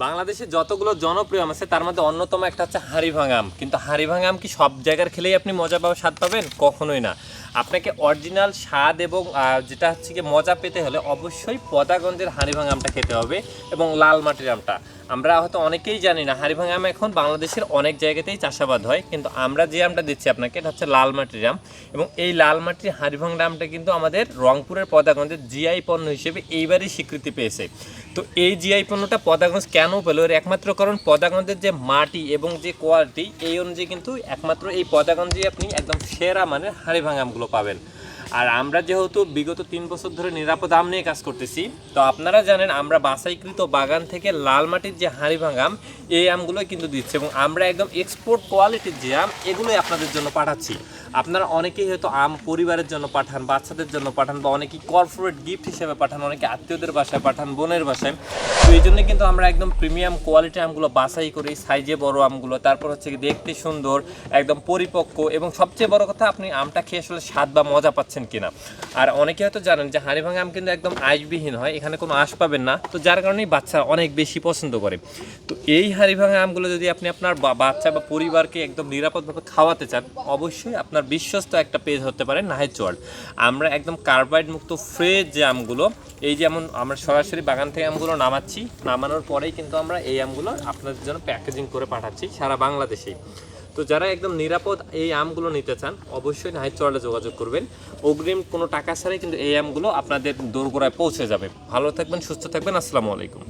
বাংলাদেশে যতগুলো জনপ্রিয় আম আছে তার মধ্যে অন্যতম একটা হচ্ছে হাড়িভাঙা আম। কিন্তু হাড়িভাঙা আম কি সব জায়গার খেলেই আপনি মজা পাবেন, স্বাদ পাবেন? কখনোই না। আপনাকে অরিজিনাল স্বাদ এবং যেটা হচ্ছে কি মজা পেতে হলে অবশ্যই পদাগঞ্জের হাড়িভাঙা আমটা খেতে হবে এবং লাল মাটির আমটা। আমরা হয়তো অনেকেই জানি না হাড়িভাঙা আম এখন বাংলাদেশের অনেক জায়গাতেই চাষাবাদ হয়, কিন্তু আমরা যে আমটা দিচ্ছি আপনাকে এটা হচ্ছে লাল মাটির আম। এবং এই লাল মাটির হাড়িভাঙা আমটা কিন্তু আমাদের রংপুরের পদাগঞ্জের জিআই পণ্য হিসেবে এইবারই স্বীকৃতি পেয়েছে। তো এই জিআই পণ্যটা পদাগঞ্জ কেন পেলো, এর একমাত্র কারণ পদাগঞ্জের যে মাটি এবং যে কোয়ালিটি, এই অনুযায়ী কিন্তু একমাত্র এই পদাগঞ্জে আপনি একদম সেরা মানের হাড়িভাঙা আমগুলো পাবেন। আর আমরা যেহেতু বিগত 3 বছর ধরে নিরাপদ আম নিয়ে কাজ করতেছি, তো আপনারা জানেন আমরা বাছাইকৃত বাগান থেকে লাল মাটির যে হাড়িভাঙা আম, এই আমগুলোই কিন্তু দিচ্ছে এবং আমরা একদম এক্সপোর্ট কোয়ালিটির যে আম এগুলোই আপনাদের জন্য পাঠাচ্ছি। আপনারা অনেকেই হয়তো আম পরিবারের জন্য পাঠান, বাচ্চাদের জন্য পাঠান, বা অনেকেই কর্পোরেট গিফট হিসেবে পাঠান, অনেকে আত্মীয়দের বাসায় পাঠান, বোনের বাসায়। তো এই জন্য কিন্তু আমরা একদম প্রিমিয়াম কোয়ালিটির আমগুলো বাছাই করি, সাইজে বড় আমগুলো, তারপর হচ্ছে দেখতে সুন্দর, একদম পরিপক্ক, এবং সবচেয়ে বড় কথা আপনি আমটা খেয়ে আসলে স্বাদ বা মজা পাচ্ছেন কিনা। আর অনেকে হয়তো জানেন যে হাড়িভাঙা আম কিন্তু একদম আঁশবিহীন হয়, এখানে কোনো আঁশ পাবেন না, তো যার কারণেই বাচ্চারা অনেক বেশি পছন্দ করে। তো এই হাড়িভাঙা আমগুলো যদি আপনি আপনার বাচ্চা বা পরিবারকে একদম নিরাপদভাবে খাওয়াতে চান, অবশ্যই আপনার বিশ্বস্ত একটা পেজ হতে পারে নাহিদ ওয়ার্ল্ড। আমরা একদম কার্বাইড মুক্ত ফ্রেশ যে আমগুলো, এই যেমন আমরা সরাসরি বাগান থেকে আমগুলো নামাচ্ছি, নামানোর পরেই কিন্তু আমরা এই আমগুলো আপনাদের জন্য প্যাকেজিং করে পাঠাচ্ছি সারা বাংলাদেশেই। তো যারা একদম নিরাপদ এই আমগুলো নিতে চান অবশ্যই নাহিদ ওয়ার্ল্ডে যোগাযোগ করবেন। অগ্রিম কোনো টাকা ছাড়াই কিন্তু এই আমগুলো আপনাদের দোরগোড়ায় পৌঁছে যাবে। ভালো থাকবেন, সুস্থ থাকবেন, আসসালামু আলাইকুম।